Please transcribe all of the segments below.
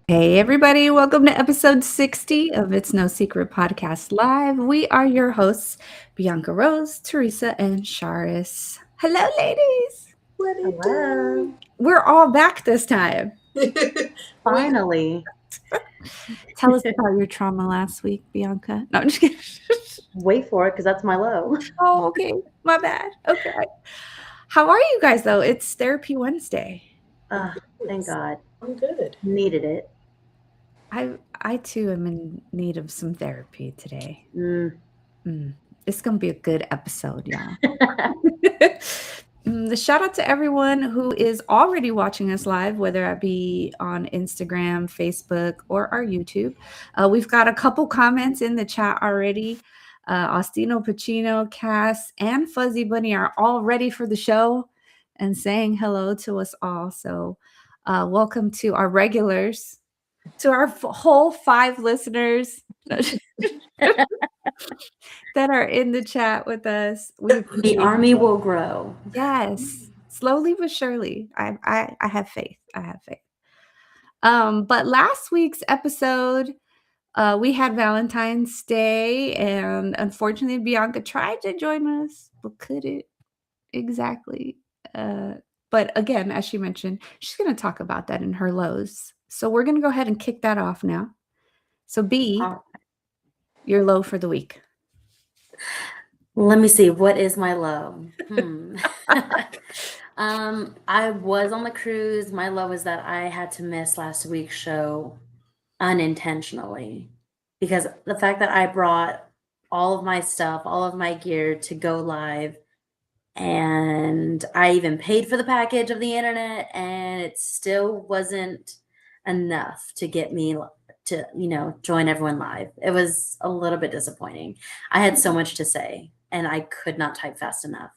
Hey, everybody, welcome to episode 60 of It's No Secret Podcast Live. We are your hosts, Bianca Rose, Teresa, and Charis. Hello, ladies. What it do? Hello. We're all back this time. we Finally. Tell us about your trauma last week, Bianca. No, I'm just kidding. Wait for it because that's my low. Oh, okay. My bad. Okay. How are you guys, though? It's Therapy Wednesday. Thank God. I'm good. Needed it. I too am in need of some therapy today. Mm. It's going to be a good episode, y'all. The shout out to everyone who is already watching us live, whether it be on Instagram, Facebook, or our YouTube. We've got a couple comments in the chat already. Ostino Pacino, Cass, and Fuzzy Bunny are all ready for the show and saying hello to us all. So, welcome to our regulars, to our whole 5 listeners that are in the chat with us. The army will grow. Yes, slowly but surely. I have faith. I have faith. But last week's episode, we had Valentine's Day, and unfortunately, Bianca tried to join us, but couldn't exactly. But again, as she mentioned, she's going to talk about that in her lows. So we're going to go ahead and kick that off now. So B, your low for the week. Let me see. What is my low? I was on the cruise. My low is that I had to miss last week's show unintentionally because the fact that I brought all of my stuff, all of my gear to go live, and I even paid for the package of the internet, and it still wasn't enough to get me to join everyone live. It was a little bit disappointing. I had so much to say and I could not type fast enough.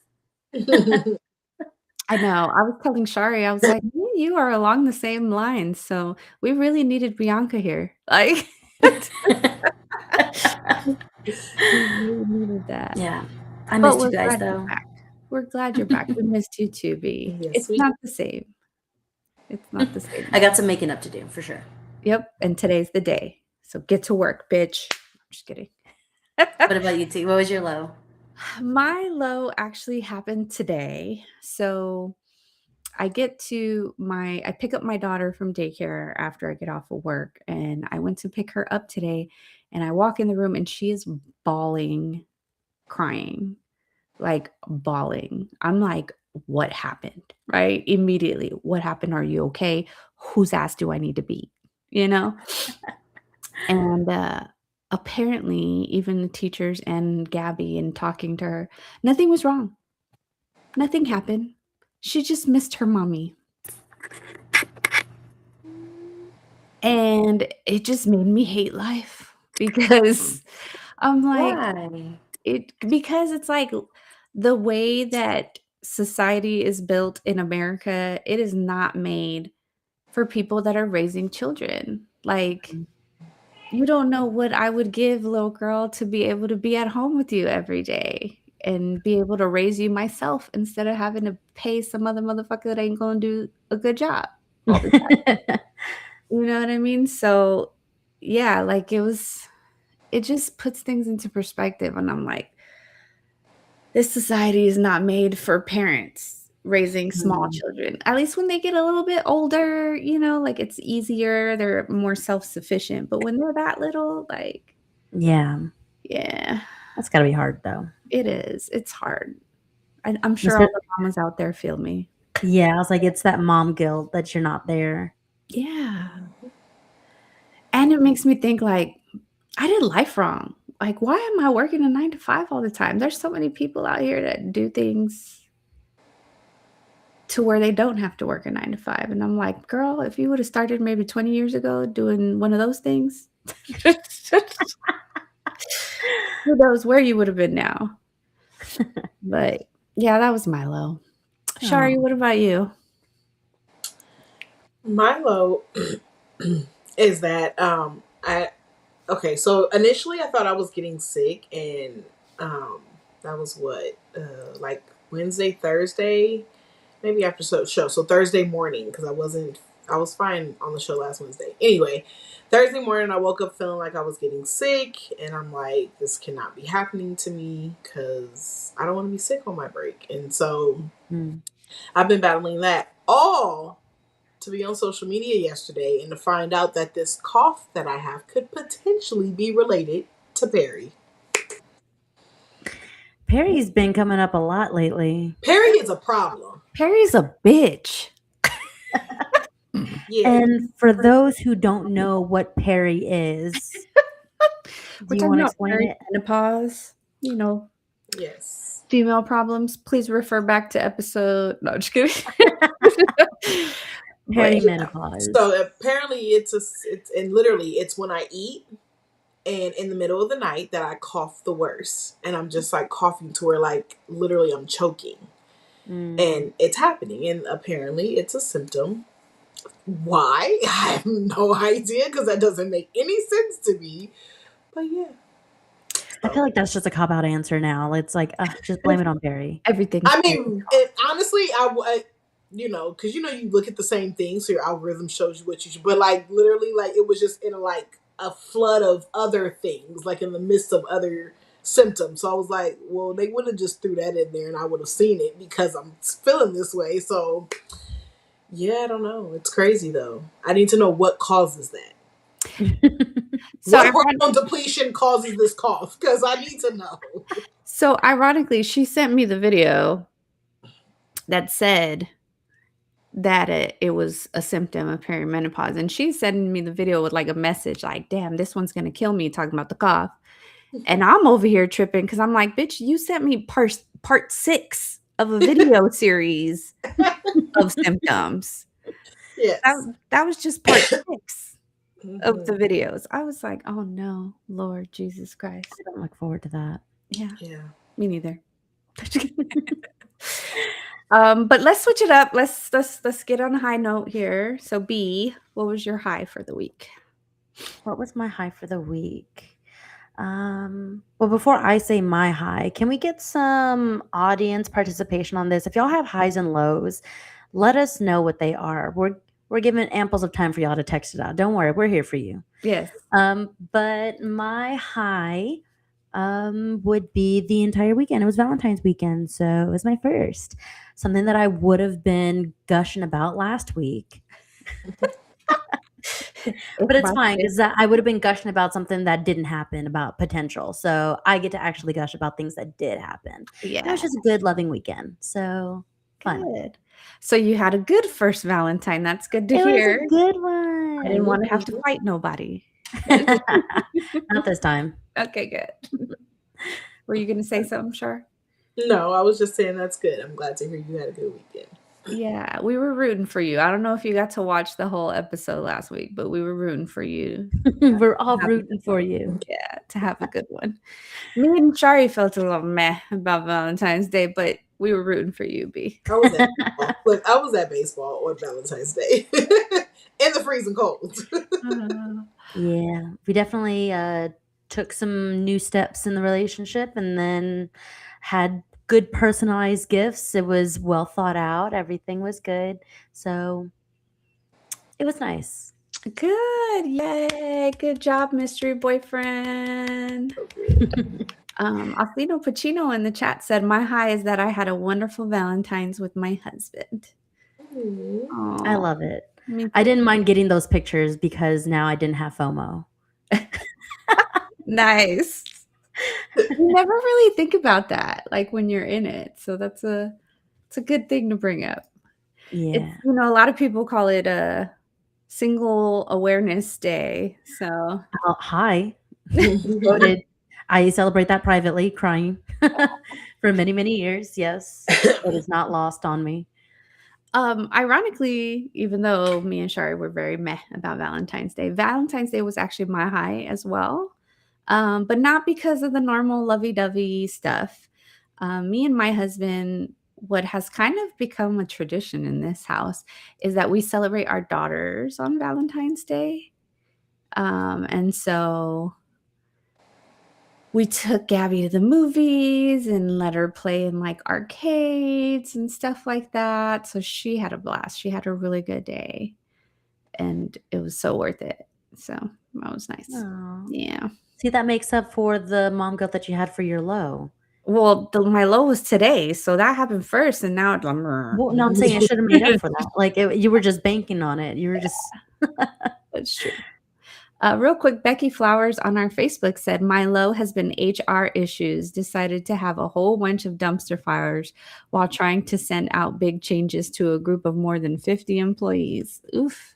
I know. I was telling Shari, I was like, you are along the same lines. So we really needed Bianca here. Like, we really needed that. Yeah. I missed you guys, glad though. you're back. We're glad you're back. We missed you too, B. Yes, It's not the same. It's not the same. I got some making up to do for sure. Yep. And today's the day. So get to work, bitch. I'm just kidding. What about you, T? What was your low? My low actually happened today. So I pick up my daughter from daycare after I get off of work, and I went to pick her up today, and I walk in the room and she is bawling, crying, like bawling. I'm like, what happened? Right? Immediately, what happened? Are you okay? Whose ass do I need to beat? And apparently, even the teachers and Gabby, and talking to her, nothing was wrong. Nothing happened. She just missed her mommy. And it just made me hate life because I'm like, Why? because it's like the way that society is built in America, it is not made for people that are raising children. Like, you don't know what I would give, little girl, to be able to be at home with you every day and be able to raise you myself instead of having to pay some other motherfucker that ain't gonna do a good job all the time. You know what I mean? So, yeah, like it just puts things into perspective, and I'm like, this society is not made for parents raising small children. At least when they get a little bit older, like it's easier, they're more self-sufficient. But when they're that little, like, Yeah. That's got to be hard, though. it is. It's hard. I'm sure all the mamas out there feel me. Yeah, I was like, it's that mom guilt that you're not there. Yeah. And it makes me think, like, I did life wrong. Like, why am I working a 9 to 5 all the time? There's so many people out here that do things to where they don't have to work a 9 to 5. And I'm like, girl, if you would have started maybe 20 years ago doing one of those things, who knows where you would have been now. But yeah, that was my low. Shari, what about you? My low is that so initially I thought I was getting sick, and that was like Wednesday, Thursday, maybe after show. So Thursday morning, because I wasn't I was fine on the show last Wednesday. Anyway, Thursday morning, I woke up feeling like I was getting sick, and I'm like, this cannot be happening to me because I don't want to be sick on my break. And so I've been battling that all to be on social media yesterday and to find out that this cough that I have could potentially be related to Perry. Perry's been coming up a lot lately. Perry is a problem. Perry's a bitch. Yeah. And for those who don't know what Perry is, do you want to explain it? Menopause, you know, Yes. female problems. Please refer back to episode. No, just kidding. Perimenopause. So apparently it's and literally it's when I eat and in the middle of the night that I cough the worst. And I'm just like coughing to where like literally I'm choking. And it's happening. And apparently it's a symptom. Why? I have no idea because that doesn't make any sense to me. But yeah. I feel like that's just a cop-out answer now. It's like, just blame it on Perry. Everything. I mean, honestly, you know, because you know you look at the same thing, so your algorithm shows you what you should. But like literally, like it was just in like a flood of other things, like in the midst of other symptoms. So I was like, well, they would have just threw that in there, and I would have seen it because I'm feeling this way. So yeah, I don't know. It's crazy though. I need to know what causes that. So what hormone depletion causes this cough? Because I need to know. So ironically, she sent me the video that said that it was a symptom of perimenopause, and she's sending me the video with like a message like, damn, this one's gonna kill me, talking about the cough. And I'm over here tripping because I'm like, bitch, you sent me part 6 of a video series of symptoms. Yes. That was just part 6 of the videos. I was like, oh no, Lord Jesus Christ. I don't look forward to that. Yeah. Me neither. But let's switch it up. Let's get on a high note here. So B, what was your high for the week? What was my high for the week? Well, before I say my high, can we get some audience participation on this? If y'all have highs and lows, let us know what they are. We're giving amples of time for y'all to text it out. Don't worry, we're here for you. Yes. But my high would be the entire weekend. It was Valentine's weekend, so it was my first. Something that I would have been gushing about last week. But it's fine because I would have been gushing about something that didn't happen, about potential. So I get to actually gush about things that did happen. Yeah. It was just a good, loving weekend. So fun. Good. So you had a good first Valentine. That's good to It hear. was a good one. I didn't want to have to fight nobody. Not this time. Okay, good. Were you going to say something, Shar? No, I was just saying that's good. I'm glad to hear you had a good weekend. Yeah, we were rooting for you. I don't know if you got to watch the whole episode last week, but we were rooting for you. We're all rooting for you. Yeah, to have a good one. Me and Shari felt a little meh about Valentine's Day, but we were rooting for you, B. I was at baseball. Look, I was at baseball on Valentine's Day in the freezing cold. Yeah, we definitely took some new steps in the relationship and then had good personalized gifts. It was well thought out. Everything was good. So it was nice. Good. Yay. Good job, mystery boyfriend. Alfino Pacino in the chat said, my high is that I had a wonderful Valentine's with my husband. I love it. I didn't mind getting those pictures because now I didn't have FOMO. Nice. You never really think about that, like when you're in it. So it's a good thing to bring up. Yeah. It's, a lot of people call it a single awareness day. So hi. Voted. I celebrate that privately, crying for many, many years. Yes. It is not lost on me. Ironically, even though me and Shari were very meh about Valentine's Day was actually my high as well. But not because of the normal lovey-dovey stuff. Me and my husband, what has kind of become a tradition in this house is that we celebrate our daughters on Valentine's Day. And so we took Gabby to the movies and let her play in like arcades and stuff like that. So she had a blast. She had a really good day. and it was so worth it. So that was nice. Aw. Yeah. See, that makes up for the mom guilt that you had for your low. Well, my low was today, so that happened first, and now it's Well, no, I'm saying it should have made up for that. Like, you were just banking on it. You were just That's true. Real quick, Becky Flowers on our Facebook said, my low has been HR issues. Decided to have a whole bunch of dumpster fires while trying to send out big changes to a group of more than 50 employees. Oof.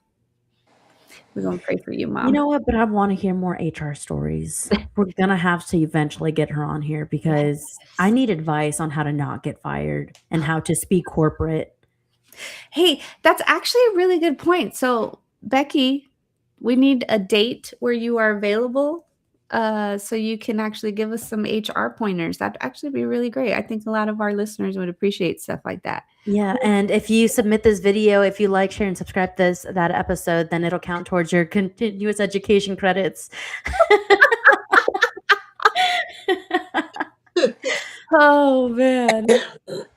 We're going to pray for you, Mom. You know what? But I want to hear more HR stories. We're going to have to eventually get her on here because I need advice on how to not get fired and how to speak corporate. Hey, that's actually a really good point. So, Becky, we need a date where you are available so you can actually give us some HR pointers. That'd actually be really great. I think a lot of our listeners would appreciate stuff like that. Yeah, and if you submit this video, if you like, share, and subscribe that episode, then it'll count towards your continuous education credits. Oh, man.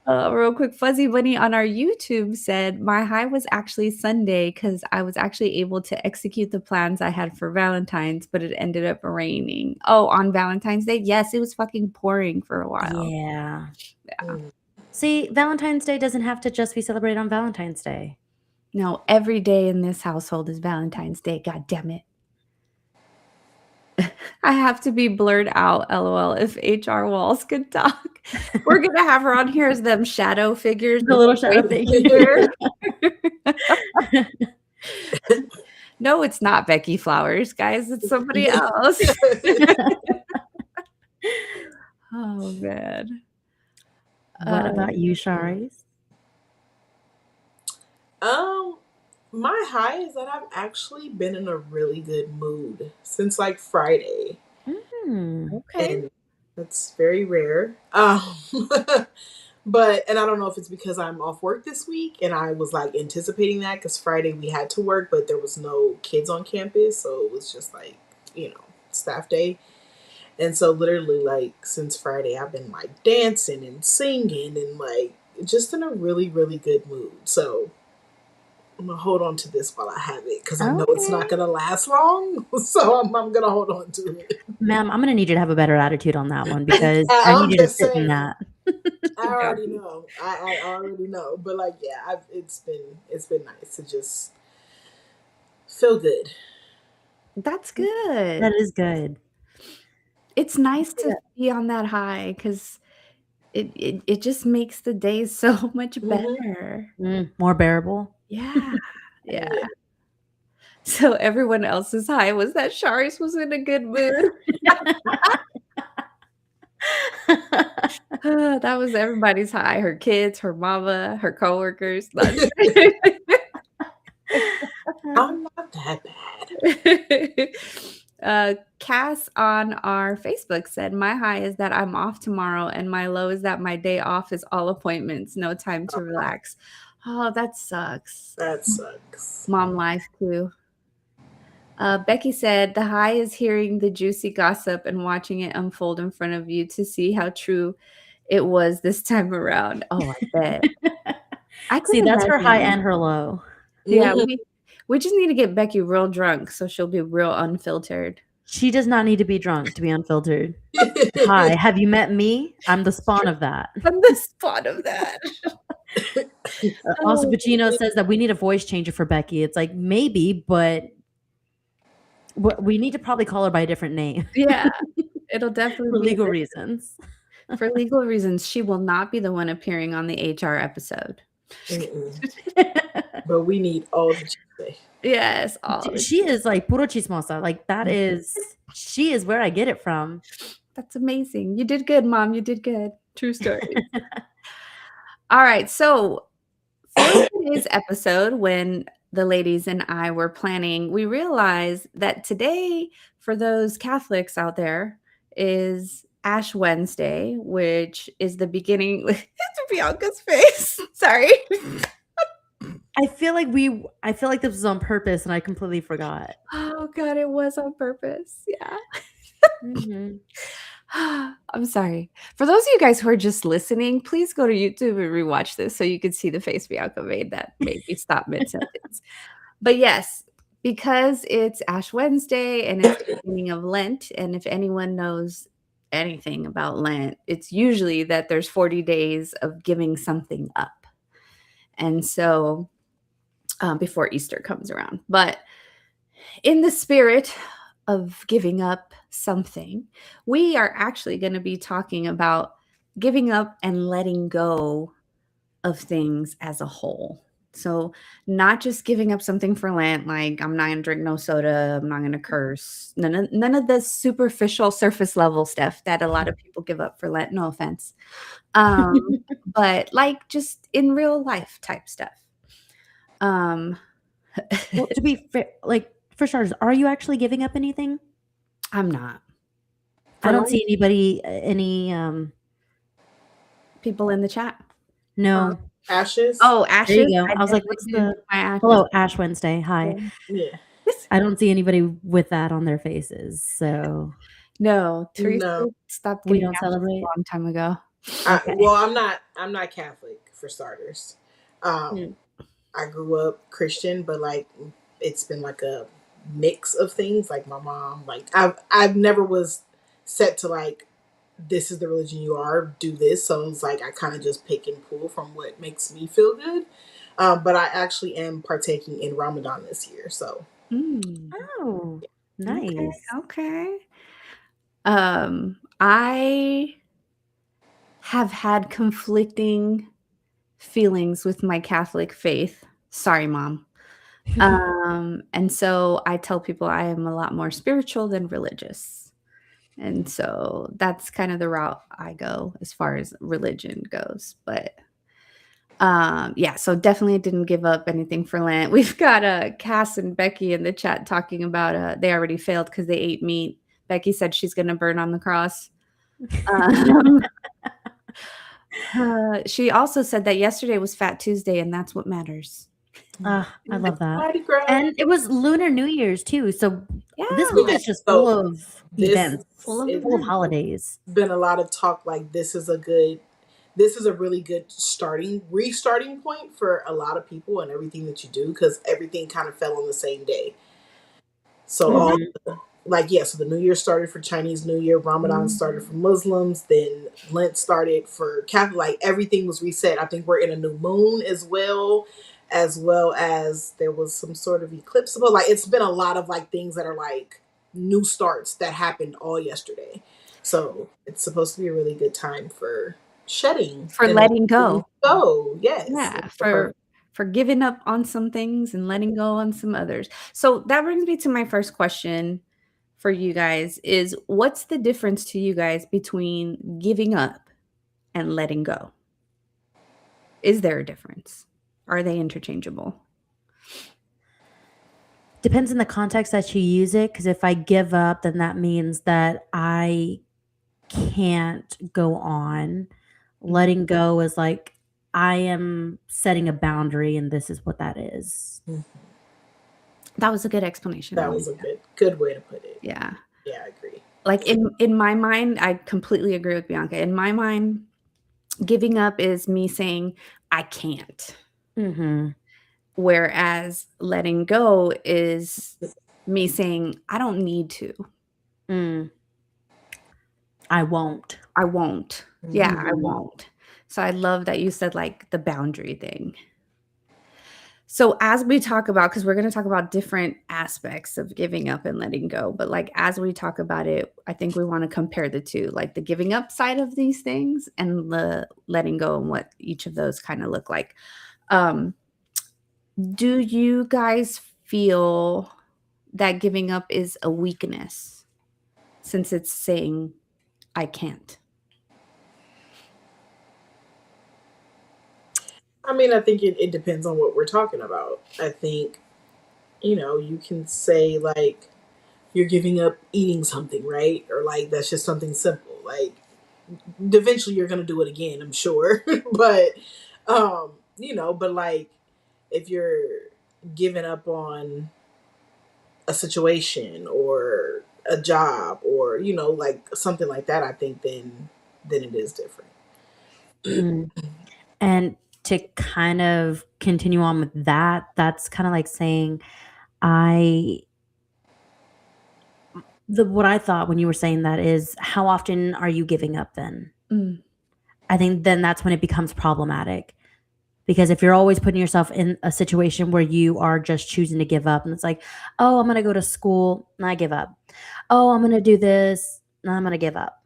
Real quick, Fuzzy Bunny on our YouTube said, my high was actually Sunday because I was actually able to execute the plans I had for Valentine's, but it ended up raining. Oh, on Valentine's Day? Yes, it was fucking pouring for a while. Yeah. Yeah. See, Valentine's Day doesn't have to just be celebrated on Valentine's Day. No, every day in this household is Valentine's Day. God damn it. I have to be blurred out, LOL, if HR Walls could talk. We're going to have her on here as them shadow figures. The little shadow figure. No, it's not Becky Flowers, guys. It's somebody else. Oh, man. What about you, Sharis? My high is that I've actually been in a really good mood since like Friday. Okay. And that's very rare. But and I don't know if it's because I'm off work this week and I was like anticipating that because Friday we had to work, but there was no kids on campus, so it was just like, staff day. And so literally like since Friday I've been like dancing and singing and like just in a really, really good mood. So I'm gonna hold on to this while I have it because I know it's not gonna last long. So I'm gonna hold on to it. Ma'am, I'm gonna need you to have a better attitude on that one because I need you to sit in that. I already know. I already know. But like, yeah, it's been nice to just feel good. That's good. That is good. It's nice to be on that high because it just makes the days so much better. More bearable. Yeah. Yeah. So everyone else's high was that Sharis was in a good mood. That was everybody's high. Her kids, her mama, her coworkers. I'm not that bad. Cass on our Facebook said, my high is that I'm off tomorrow and my low is that my day off is all appointments, no time to relax. Oh, that sucks. That sucks. Mom life too. Becky said, the high is hearing the juicy gossip and watching it unfold in front of you to see how true it was this time around. Oh, I bet. See, that's her high and her low. Yeah, we just need to get Becky real drunk so she'll be real unfiltered. She does not need to be drunk to be unfiltered. Hi, have you met me? I'm the spawn of that. I'm the spawn of that. Also, Pacino says that we need a voice changer for Becky. It's like, maybe, but we need to probably call her by a different name. Yeah, it'll definitely for be legal reasons. For legal reasons, she will not be the one appearing on the HR episode. But we need all the chisme. Yes, all. She is like puro chismosa. Like that is, she is where I get it from. That's amazing. You did good, Mom. You did good. True story. All right. So for today's episode, when the ladies and I were planning, we realized that today, for those Catholics out there, is Ash Wednesday, which is the beginning. It's Bianca's face. Sorry. I feel like this was on purpose, and I completely forgot. Oh God, it was on purpose. Yeah. I'm sorry. For those of you guys who are just listening, please go to YouTube and rewatch this so you can see the face Bianca made that made me stop mid-sentence. But yes, because it's Ash Wednesday and it's the beginning of Lent, and if anyone knows anything about Lent, it's usually that there's 40 days of giving something up. And so before Easter comes around. But in the spirit of giving up something, we are actually going to be talking about giving up and letting go of things as a whole. So, not just giving up something for Lent, like I'm not going to drink no soda, I'm not going to curse, none of the superficial surface level stuff that a lot of people give up for Lent, no offense. But like just in real life type stuff. Well, to be fair, like for starters, are you actually giving up anything? I'm not. I For don't Lent, see anybody, any, people in the chat. no. Ashes. Oh, There ashes. you go. I was like, definitely what's do the my ashes. hello, Ash Wednesday? Hi. Yeah. I don't see anybody with that on their faces, so No, Teresa No. stopped we getting don't ashes celebrate. a long time ago. Okay. Well, I'm not Catholic for starters. I grew up Christian, but like it's been like a mix of things. Like my mom, like I've never was set to like this is the religion you are, do this. So it's like I kind of just pick and pull from what makes me feel good. But I actually am partaking in Ramadan this year. So Mm, Oh, okay, nice. okay. I have had conflicting feelings with my Catholic faith. Sorry, Mom. And so I tell people I am a lot more spiritual than religious. And so that's kind of the route I go as far as religion goes. But yeah, so definitely didn't give up anything for Lent. We've got Cass and Becky in the chat talking about they already failed because they ate meat. Becky said she's going to burn on the cross. She also said that yesterday was Fat Tuesday, and that's what matters. I love that. Mardi Gras. And it was Lunar New Year's too. So Yeah, this week is just full of events, full of full of holidays. been a lot of talk like this is a really good restarting point for a lot of people and everything that you do because everything kind of fell on the same day. So all like so the New Year started for Chinese New Year, Ramadan started for Muslims, then Lent started for Catholic. Like everything was reset. I think we're in a new moon as well as there was some sort of eclipse. But like it's been a lot of like things that are like new starts that happened all yesterday. So it's supposed to be a really good time for shedding. for letting go. Oh, yes. Yeah, for giving up on some things and letting go on some others. So that brings me to my first question for you guys is what's the difference to you guys between giving up and letting go? Is there a difference? Are they interchangeable? Depends on the context that you use it. Because if I give up, then that means that I can't go on. Letting go is like I am setting a boundary, and this is what that is. That was a good explanation. That was a good way to put it. Yeah. Yeah, I agree. Like in my mind, I completely agree with Bianca. In my mind, giving up is me saying I can't. Whereas letting go is me saying I don't need to. I won't. I won't. Yeah, I won't. So I love that you said like the boundary thing. So as we talk about, because we're going to talk about different aspects of giving up and letting go, but like as we talk about it, I think we want to compare the two, like the giving up side of these things and the letting go and what each of those kind of look like. Do you guys feel that giving up is a weakness since it's saying I can't? I mean, I think it depends on what we're talking about. I think, you can say like you're giving up eating something, right? Or like that's just something simple. Like eventually you're gonna do it again, I'm sure. But but like if you're giving up on a situation or a job or, like something like that, I think then it is different. And to kind of continue on with that, that's kind of like saying What I thought when you were saying that is, how often are you giving up then? Mm. I think then that's when it becomes problematic. Because if you're always putting yourself in a situation where you are just choosing to give up, and it's like, oh, I'm going to go to school, and I give up. Oh, I'm going to do this, and I'm going to give up.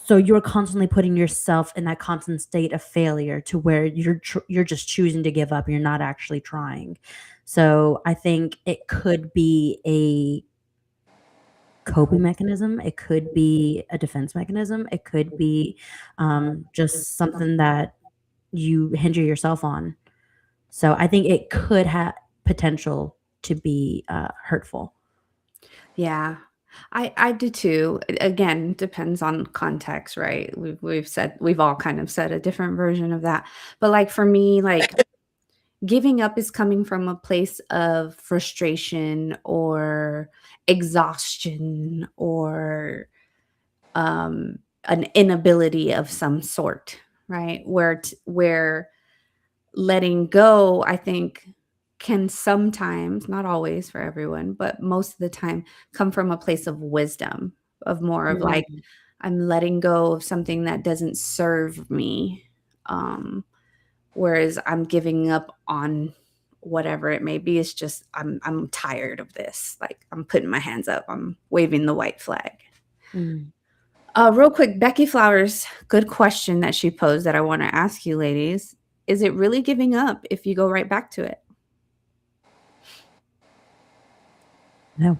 So you're constantly putting yourself in that constant state of failure to where you're just choosing to give up. And you're not actually trying. So I think it could be a coping mechanism. It could be a defense mechanism. It could be just something that you hinder yourself on. So I think it could have potential to be hurtful. Yeah. I do too. Again, depends on context, right? We've all kind of said a different version of that. But like for me, like giving up is coming from a place of frustration or exhaustion or an inability of some sort, right? Where letting go, I think, can sometimes, not always for everyone, but most of the time, come from a place of wisdom, of more of like, Mhm. I'm letting go of something that doesn't serve me. Whereas I'm giving up on whatever it may be. It's just I'm tired of this. Like I'm putting my hands up. I'm waving the white flag. Mm. Real quick, Becky Flowers, good question that she posed that I want to ask you, ladies. Is it really giving up if you go right back to it? No.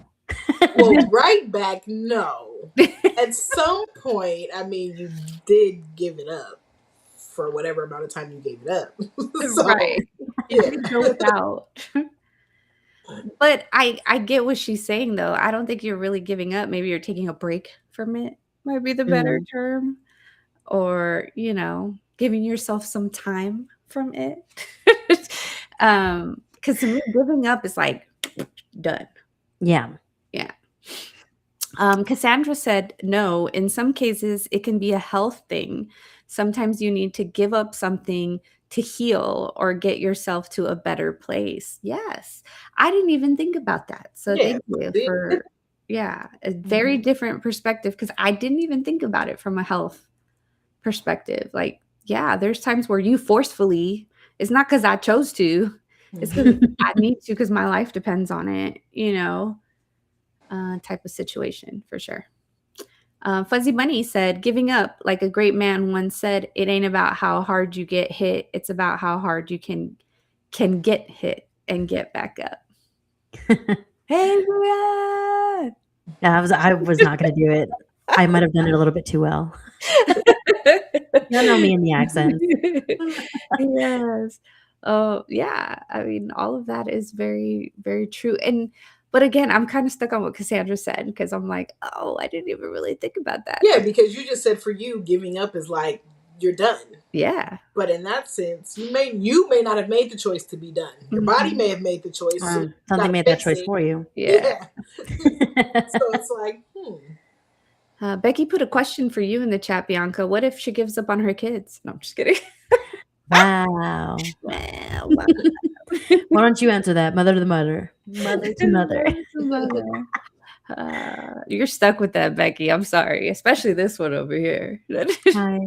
Well, right back, no. At some point, I mean, you did give it up for whatever amount of time you gave it up. So, Right. It yeah. did go without. But I get what she's saying, though. I don't think you're really giving up. Maybe you're taking a break from it, might be the better Mm. term. Or, giving yourself some time from it. 'Cause to me, giving up is like, done. Yeah. Yeah. Cassandra said, no, in some cases, it can be a health thing. Sometimes you need to give up something to heal or get yourself to a better place. Yes. I didn't even think about that. So Yeah. thank you See? for, yeah, a very different perspective because I didn't even think about it from a health perspective. Like, yeah, there's times where you forcefully, it's not because I chose to, it's because I need to because my life depends on it, type of situation for sure. Fuzzy Bunny said, giving up, like a great man once said, it ain't about how hard you get hit. It's about how hard you can get hit and get back up. Hey, Leah! I was not going to do it. I might have done it a little bit too well. You know me and the accents. Yes. Oh, yeah. I mean, all of that is very, very true. But again, I'm kind of stuck on what Cassandra said because I'm like, oh, I didn't even really think about that. Yeah, because you just said for you, giving up is like you're done. Yeah. But in that sense, you may not have made the choice to be done. Your body may have made the choice. So you Something gotta made that fix choice it. for you. Yeah. So it's like, Becky put a question for you in the chat, Bianca. What if she gives up on her kids? No, I'm just kidding. Wow. Well, Why don't you answer that? Mother to the mother. Mother to mother. You're stuck with that, Becky. I'm sorry, especially this one over here. Hi.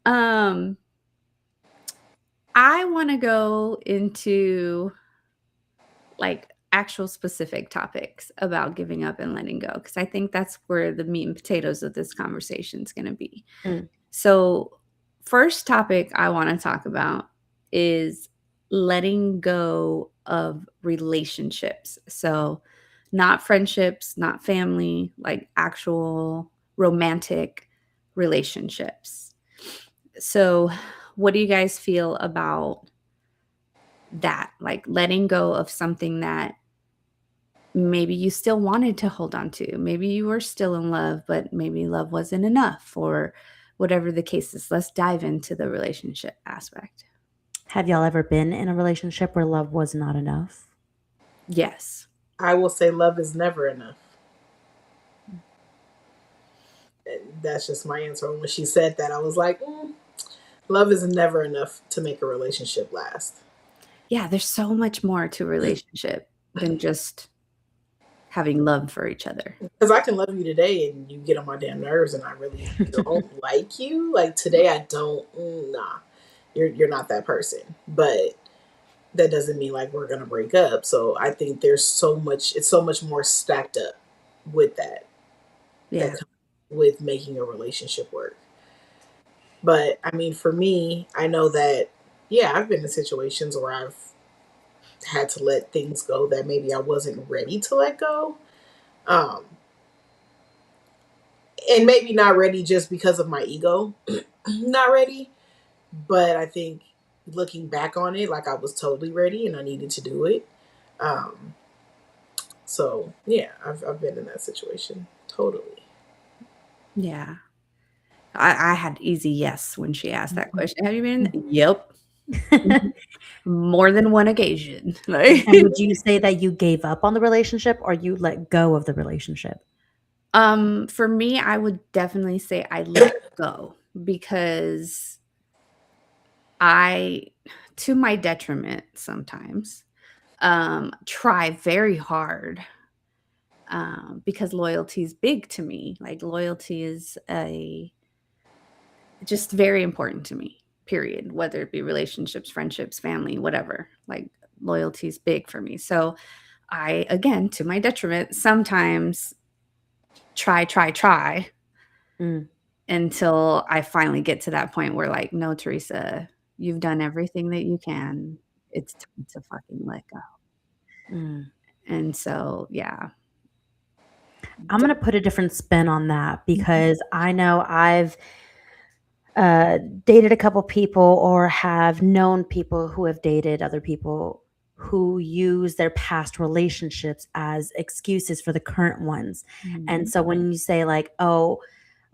um, I want to go into like actual specific topics about giving up and letting go because I think that's where the meat and potatoes of this conversation is going to be. Mm. So, first topic I want to talk about is letting go of relationships. So, not friendships, not family, like actual romantic relationships. So, what do you guys feel about that? Like letting go of something that maybe you still wanted to hold on to. Maybe you were still in love, but maybe love wasn't enough or whatever the case is. Let's dive into the relationship aspect. Have y'all ever been in a relationship where love was not enough? Yes. I will say love is never enough. And that's just my answer. When she said that, I was like, love is never enough to make a relationship last. Yeah, there's so much more to a relationship than just having love for each other. Because I can love you today and you get on my damn nerves and I really don't like you. Like today I don't nah. You're not that person. But that doesn't mean like we're gonna break up. So I think there's so much it's so much more stacked up with that Yeah. comes with making a relationship work. But I mean for me, I know that yeah, I've been in situations where I've had to let things go that maybe I wasn't ready to let go. Um and maybe not ready just because of my ego. Not ready, but I think looking back on it, like I was totally ready and I needed to do it. Um, so yeah, I've been in that situation totally. Yeah. I had easy yes when she asked that question. "Have you been?" Yep. More than one occasion. Like, And would you say that you gave up on the relationship or you let go of the relationship? for me, I would definitely say I let go because I, to my detriment sometimes, try very hard, because loyalty is big to me. Like, loyalty is a just very important to me, period, whether it be relationships, friendships, family, whatever. Like, loyalty is big for me. So I, again, to my detriment, sometimes try Mm, until I finally get to that point where, like, no, Teresa, you've done everything that you can. It's time to fucking let go. mm. And so, yeah. I'm gonna put a different spin on that because I know I've dated a couple people or have known people who have dated other people who use their past relationships as excuses for the current ones. And Mhm. so when you say like, "Oh,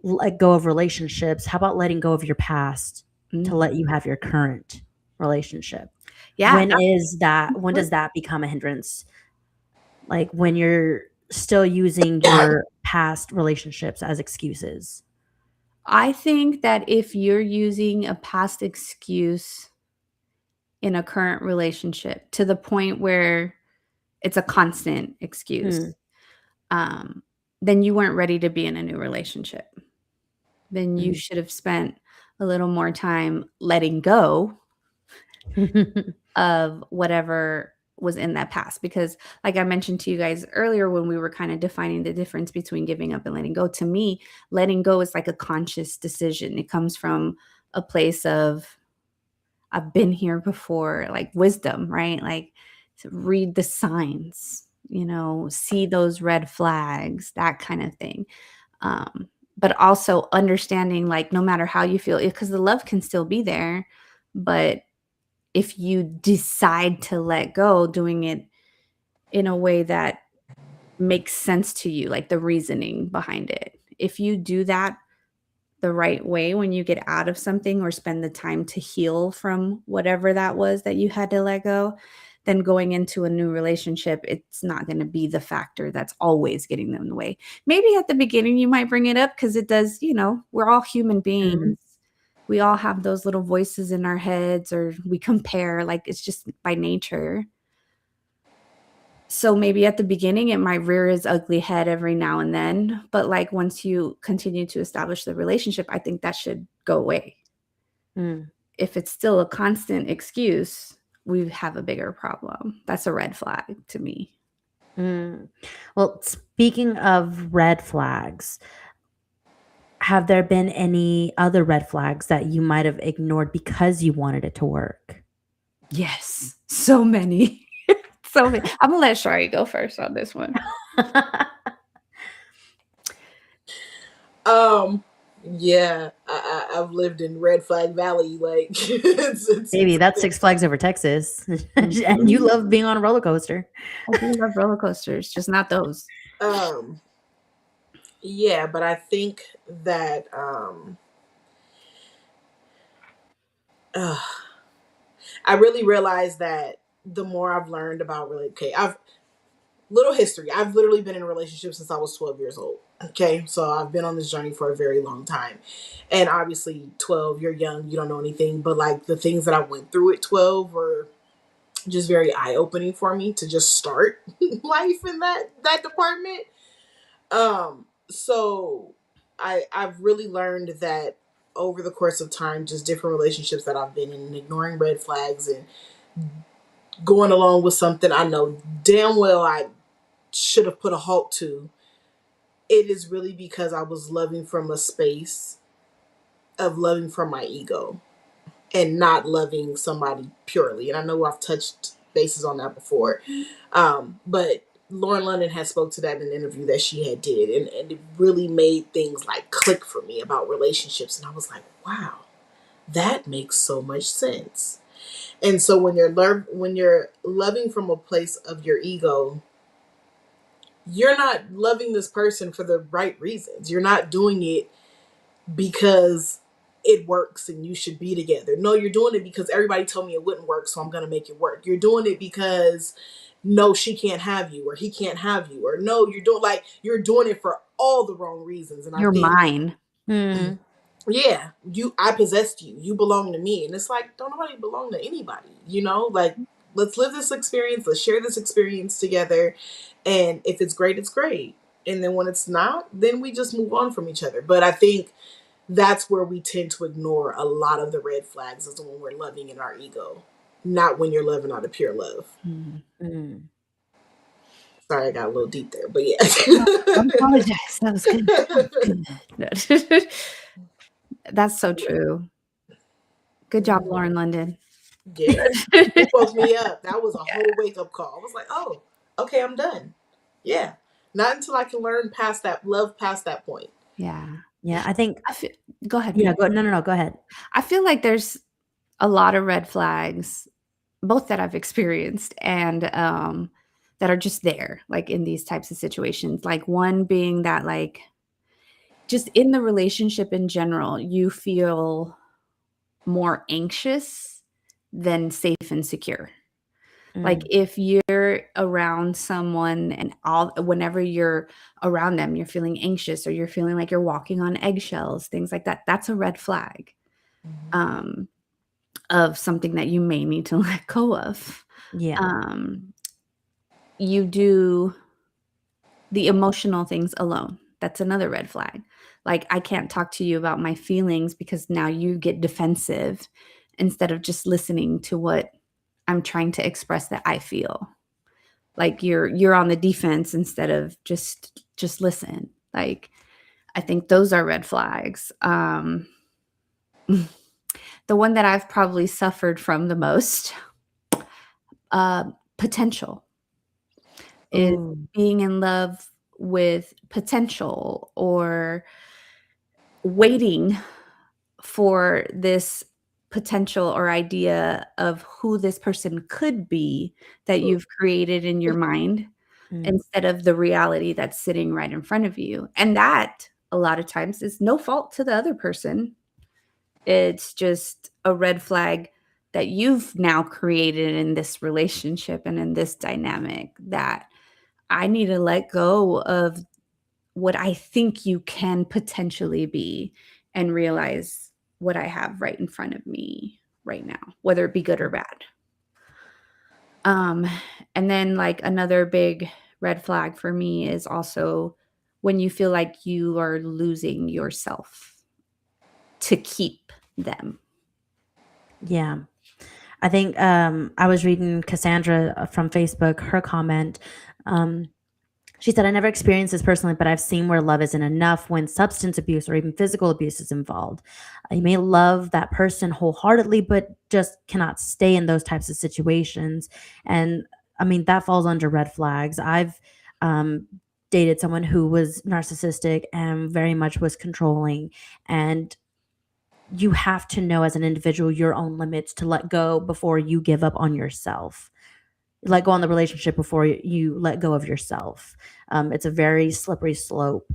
let go of relationships," how about letting go of your past to Mhm. let you have your current relationship? Yeah, When that's does that become a hindrance? Like when you're still using your past relationships as excuses? I think that if you're using a past excuse in a current relationship to the point where it's a constant Hmm. excuse, um, then you weren't ready to be in a new relationship. Then you Mhm. should have spent a little more time letting go of whatever was in that past, because like I mentioned to you guys earlier when we were kind of defining the difference between giving up and letting go, to me letting go is like a conscious decision. It comes from a place of I've been here before, like wisdom, right? Like to read the signs, see those red flags, that kind of thing. But also understanding, like, no matter how you feel, because the love can still be there, but if you decide to let go, doing it in a way that makes sense to you, like the reasoning behind it. If you do that the right way when you get out of something or spend the time to heal from whatever that was that you had to let go, then going into a new relationship, it's not going to be the factor that's always getting them in the way. Maybe at the beginning you might bring it up because it does, we're all human Mhm. beings. We all have those little voices in our heads or we compare, like it's just by nature. So maybe at the beginning, it might rear its ugly head every now and then, but, like, once you continue to establish the relationship, I think that should go away. Mm. If it's still a constant excuse, we have a bigger problem. That's a red flag to me. Mm. Well, speaking of red flags, have there been any other red flags that you might have ignored because you wanted it to work? Yes, so many. So many. I'm gonna let Shari go first on this one. Um, yeah, I've lived in Red Flag Valley. Like Maybe that's Six Flags Over Texas, and you Mhm. love being on a roller coaster. I do love roller coasters, just not those. um yeah, but I think that uh, I really realized that the more I've learned about really okay, I've little history. I've literally been in a relationship since I was 12 years old. Okay, so I've been on this journey for a very long time. And obviously, 12, you're young, you don't know anything. But like the things that I went through at 12 were just very eye-opening for me to just start life in that department. So I've really learned that over the course of time, just different relationships that I've been in, ignoring red flags and going along with something I know damn well I should have put a halt to. It is really because I was loving from a space of loving from my ego and not loving somebody purely. And I know I've touched bases on that before. But Lauren London had spoke to that in an interview that she had did, and it really made things like click for me about relationships. And I was like, wow, that makes so much sense. And so when you're loving from a place of your ego, you're not loving this person for the right reasons. You're not doing it because it works and you should be together. No, you're doing it because everybody told me it wouldn't work, so I'm going to make it work. You're doing it because no, she can't have you, or he can't have you, or no, you're doing it for all the wrong reasons. And I You're think, mine. yeah, I possessed you. You belong to me. And it's like, don't nobody belong to anybody, like, let's live this experience. Let's share this experience together. And if it's great, it's great. And then when it's not, then we just move on from each other. But I think that's where we tend to ignore a lot of the red flags, is when we're loving in our ego, not when you're loving out of pure love. Sorry, I got a little deep there, but yeah. Don't apologize. That was good. That was good. That's so true. Good job, Lauren London. Yeah, it woke me up. That was a whole wake up call. I was like, oh, okay, I'm done. Yeah, not until I can learn past that, love past that point. Yeah. Yeah, I think. Go ahead. Yeah, no, go ahead. I feel like there's a lot of red flags, both that I've experienced and that are just there, like in these types of situations. Like one being that, like, just in the relationship in general, you feel more anxious than safe and secure. Like if you're around someone and whenever you're around them, you're feeling anxious or you're feeling like you're walking on eggshells, things like that. That's a red flag of something that you may need to let go of. Yeah. You do the emotional things alone. That's another red flag. Like, I can't talk to you about my feelings because now you get defensive instead of just listening to what I'm trying to express that I feel. Like you're on the defense instead of just listen. Like, I think those are red flags. The one that I've probably suffered from the most, potential, is being in love with potential or waiting for this potential or idea of who this person could be that you've created in your mind instead of the reality that's sitting right in front of you. And that a lot of times is no fault to the other person. It's just a red flag that you've now created in this relationship and in this dynamic, that I need to let go of what I think you can potentially be and realize what I have right in front of me right now, whether it be good or bad. And then, like, another big red flag for me is also when you feel like you are losing yourself to keep them. Yeah. I think I was reading Cassandra from Facebook, her comment. She said, I never experienced this personally, but I've seen where love isn't enough when substance abuse or even physical abuse is involved. You may love that person wholeheartedly, but just cannot stay in those types of situations. And I mean, that falls under red flags. I've dated someone who was narcissistic and very much was controlling. And you have to know as an individual your own limits to let go before you give up on yourself. Let go on the relationship before you let go of yourself. It's a very slippery slope.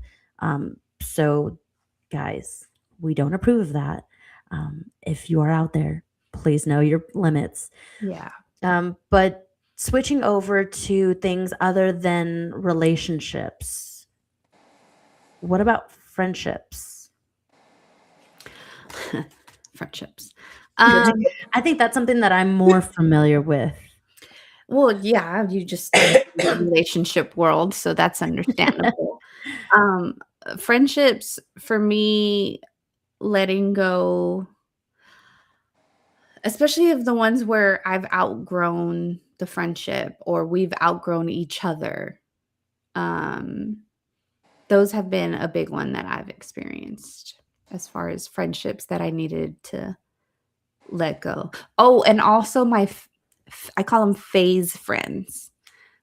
So, guys, we don't approve of that. If you are out there, please know your limits. Yeah. But switching over to things other than relationships, what about friendships? Friendships. I think that's something that I'm more familiar with. Well, yeah, you just live in the relationship world, so that's understandable. Um, Friendships for me, letting go, especially of the ones where I've outgrown the friendship or we've outgrown each other. Um, those have been a big one that I've experienced as far as friendships that I needed to let go. Oh, and also I call them phase friends.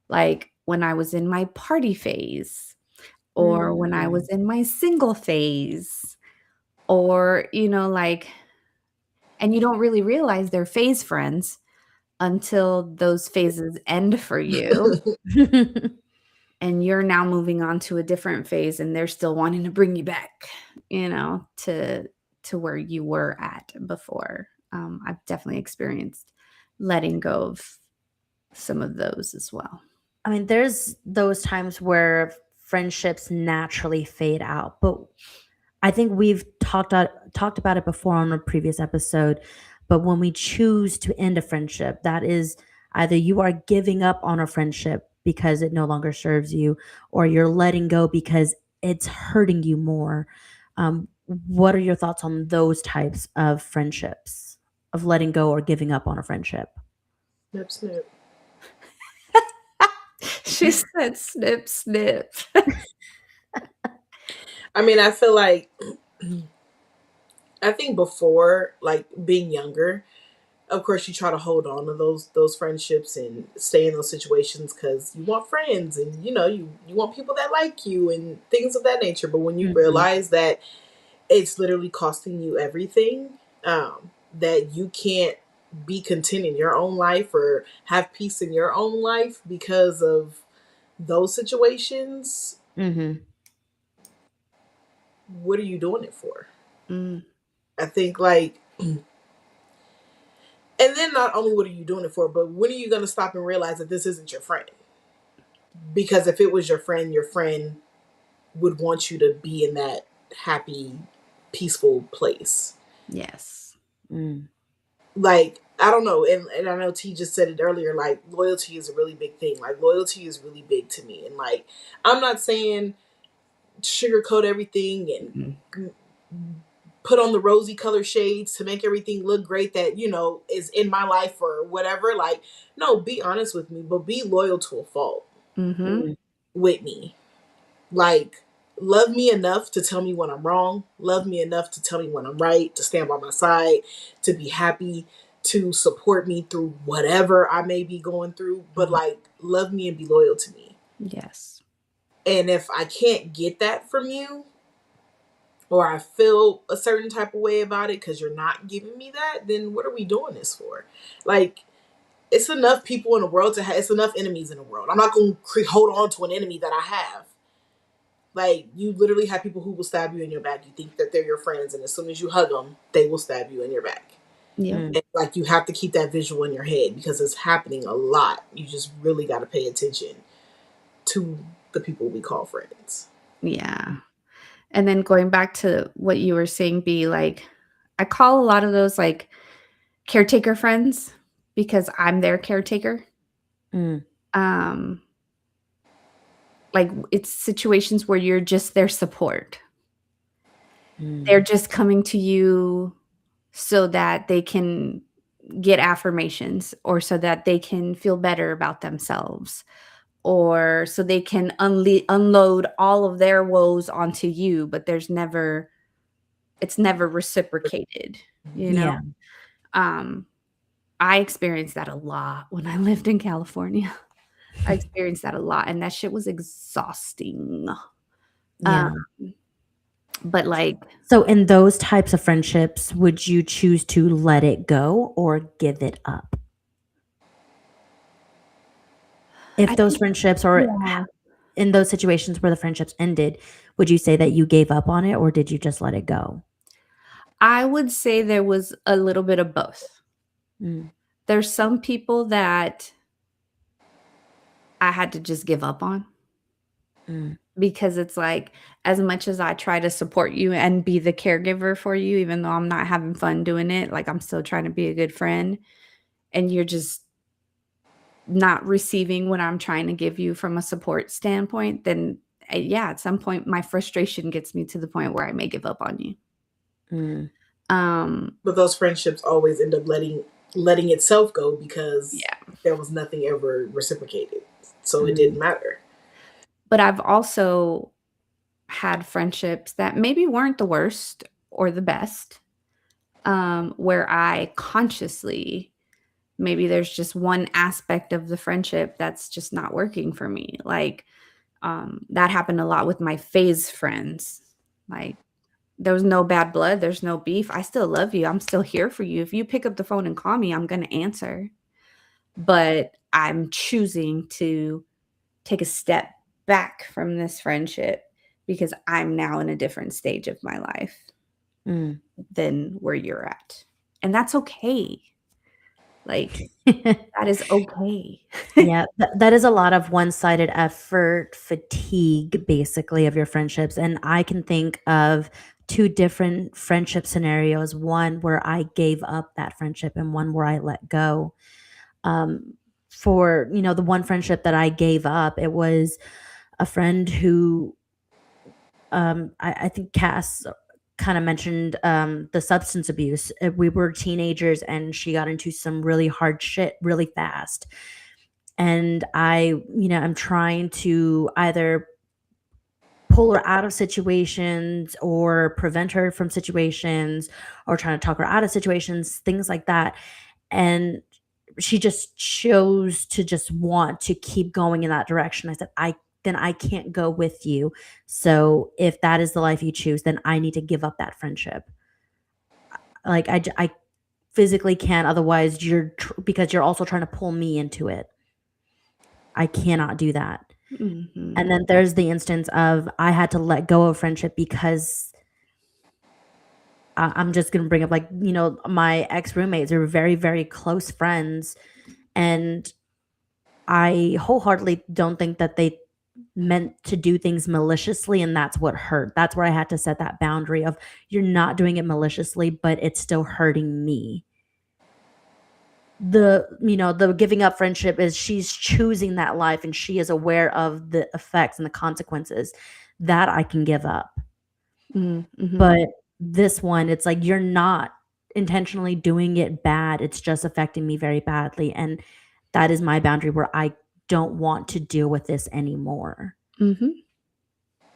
Like when I was in my party phase or when I was Mm. in my single phase or, like, and you don't really realize they're phase friends until those phases end for you and you're now moving on to a different phase and they're still wanting to bring you back, to where you were at before. I've definitely experienced letting go of some of those as well. I mean, there's those times where friendships naturally fade out, but I think we've talked about it before on a previous episode. But when we choose to end a friendship, that is either you are giving up on a friendship because it no longer serves you, or you're letting go because it's hurting you more. What are your thoughts on those types of friendships, of letting go or giving up on a friendship? Snip, snip. She said snip, snip. I mean, I feel like I think before, like being younger, of course you try to hold on to those friendships and stay in those situations because you want friends and you want people that like you and things of that nature. But when you Mhm. realize that it's literally costing you everything, that you can't be content in your own life or have peace in your own life because of those situations, Mhm. what are you doing it for? Mm, I think like, and then not only what are you doing it for, but when are you going to stop and realize that this isn't your friend? Because if it was your friend would want you to be in that happy, peaceful place. yes. Mm. Like, I don't know, and I know T just said it earlier, like loyalty is a really big thing. Like loyalty is really big to me. And like I'm not saying sugarcoat everything Mhm. and put on the rosy color shades to make everything look great that is in my life or whatever. Like, no, be honest with me, but be loyal to a fault Mhm. Mm. with me. Like, love me enough to tell me when I'm wrong, love me enough to tell me when I'm right, to stand by my side, to be happy, to support me through whatever I may be going through, but Mhm. like love me and be loyal to me. Yes. And if I can't get that from you, or I feel a certain type of way about it because you're not giving me that, then what are we doing this for? Like, it's enough people in the world to have, it's enough enemies in the world. I'm not going to hold on to an enemy that I have. Like, you literally have people who will stab you in your back. You think that they're your friends, and as soon as you hug them, they will stab you in your back. Yep. Mm. And like, you have to keep that visual in your head because it's happening a lot. You just really got to pay attention to the people we call friends. Yeah. And then going back to what you were saying, be like, I call a lot of those like caretaker friends because I'm their caretaker. Mm. Um, like it's situations where you're just their support. They're Mm. just coming to you so that they can get affirmations or so that they can feel better about themselves or so they can unload all of their woes onto you, but it's never reciprocated, you know? Yeah. Um, I experienced that a lot when I lived in California. I experienced that a lot, and that shit was exhausting. Um, Yeah. but, like, So, in those types of friendships, would you choose to let it go or give it up? I If those think friendships or yeah. in those situations where the friendships ended, would you say that you gave up on it or did you just let it go? I would say there was a little bit of both. Mm. There's some people that I had to just give up on Mm. because it's like, as much as I try to support you and be the caregiver for you, even though I'm not having fun doing it, like, I'm still trying to be a good friend, and you're just not receiving what I'm trying to give you from a support standpoint, then yeah, at some point my frustration gets me to the point where I may give up on you. Mm. But those friendships always end up letting itself go because Yeah. there was nothing ever reciprocated. So it Mm. didn't matter. But I've also had friendships that maybe weren't the worst or the best, where I consciously, maybe there's just one aspect of the friendship that's just not working for me. Like, that happened a lot with my phase friends. Like, there was no bad blood, there's no beef. I still love you. I'm still here for you. If you pick up the phone and call me, I'm going to answer. But I'm choosing to take a step back from this friendship because I'm now in a different stage of my life Mm. than where you're at. And that's okay. Like, that is okay. Yeah, that is a lot of one-sided effort fatigue, basically, of your friendships. And I can think of two different friendship scenarios, one where I gave up that friendship and one where I let go. Um, for, the one friendship that I gave up, it was a friend who, I think Cass kind of mentioned the substance abuse. We were teenagers and she got into some really hard shit really fast. And I'm trying to either pull her out of situations or prevent her from situations or trying to talk her out of situations, things like that. And she just chose to just want to keep going in that direction. I said, then I can't go with you. So if that is the life you choose, then I need to give up that friendship. Like I physically can't. Otherwise, because you're also trying to pull me into it. I cannot do that. Mhm. And then there's the instance of I had to let go of friendship because I'm just gonna bring up, like, my ex roommates are very, very close friends, and I wholeheartedly don't think that they meant to do things maliciously, and that's what hurt. That's where I had to set that boundary of you're not doing it maliciously, but it's still hurting me. The giving up friendship is she's choosing that life and she is aware of the effects and the consequences that I can give up. Mhm. But this one, it's like you're not intentionally doing it bad. It's just affecting me very badly. And that is my boundary where I don't want to deal with this anymore. Mhm.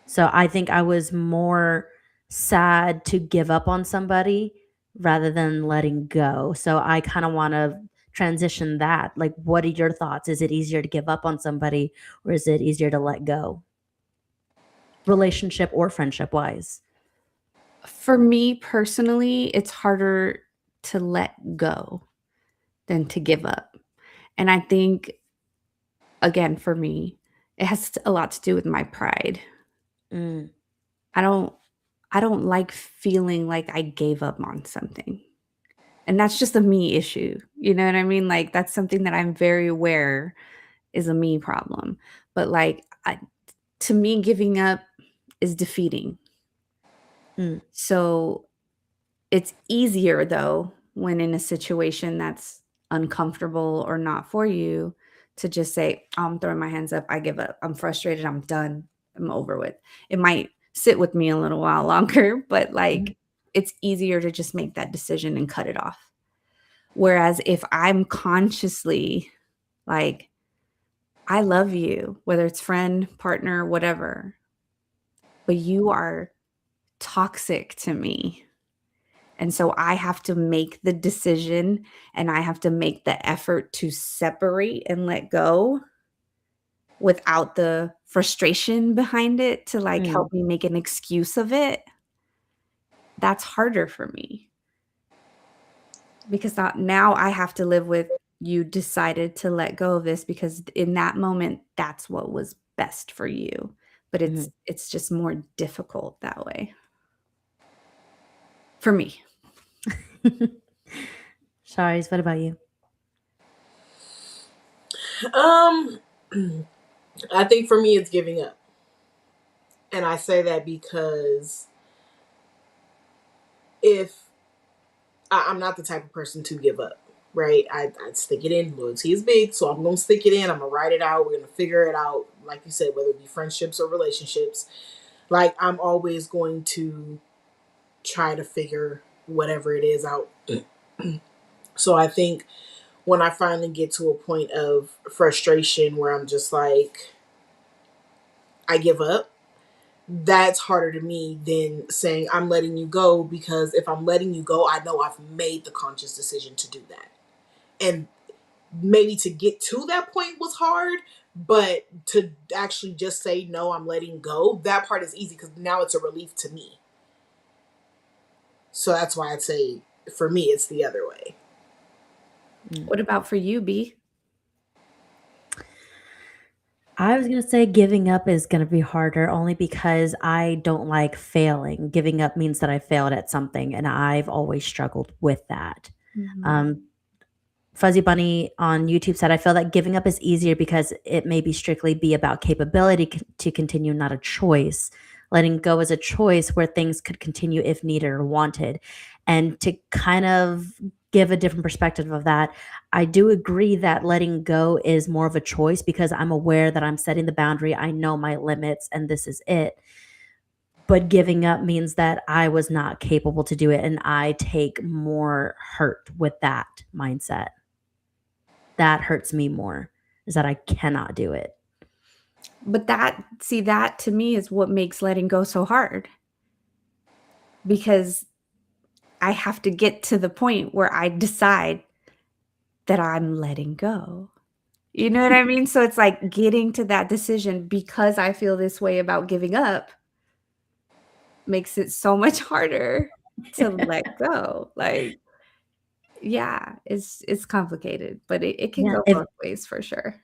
So I think I was more sad to give up on somebody rather than letting go. So I kind of want to transition that. Like, what are your thoughts? Is it easier to give up on somebody or is it easier to let go? Relationship or friendship wise? For me personally, it's harder to let go than to give up. And I think, again, for me, it has a lot to do with my pride. Mm, I don't I don't like feeling like I gave up on something. And that's just a me issue. You know what I mean? Like, that's something that I'm very aware is a me problem. But like, to me, giving up is defeating. mm, So it's easier though when in a situation that's uncomfortable or not for you to just say, "Oh, I'm throwing my hands up. I give up. I'm frustrated. I'm done. I'm over with." It might sit with me a little while longer, but mhm, like, it's easier to just make that decision and cut it off. Whereas if I'm consciously like, I love you, whether it's friend, partner, whatever, but you are toxic to me. And so I have to make the decision and I have to make the effort to separate and let go without the frustration behind it to like mm, help me make an excuse of it. That's harder for me because now I have to live with you decided to let go of this because in that moment that's what was best for you. But mhm. it's just more difficult that way for me. Shari's, what about you? Um, I think for me, it's giving up. And I say that because if I'm not the type of person to give up. right? I'd stick it in. Loyalty is big, so I'm gonna stick it in. I'm gonna write it out. We're gonna figure it out. Like you said, whether it be friendships or relationships, like I'm always going to try to figure whatever it is out. So I think when I finally get to a point of frustration where I'm just like, I give up, that's harder to me than saying I'm letting you go, because if I'm letting you go, I know I've made the conscious decision to do that. And maybe to get to that point was hard, but to actually just say, no, I'm letting go, that part is easy because now it's a relief to me. So that's why I'd say for me, it's the other way. What about for you, B? I was going to say giving up is going to be harder only because I don't like failing. Giving up means that I failed at something, and I've always struggled with that. Um, Fuzzy Bunny on YouTube said, I feel that giving up is easier because it may be strictly be about capability to continue, not a choice. Letting go is a choice where things could continue if needed or wanted. And to kind of give a different perspective of that, I do agree that letting go is more of a choice because I'm aware that I'm setting the boundary. I know my limits and this is it. But giving up means that I was not capable to do it. And I take more hurt with that mindset. That hurts me more, is that I cannot do it. But that to me is what makes letting go so hard. Because I have to get to the point where I decide that I'm letting go. You know what I mean? So it's like getting to that decision because I feel this way about giving up makes it so much harder to let go. Like, yeah, it's complicated, but it can Yeah, go both ways for sure.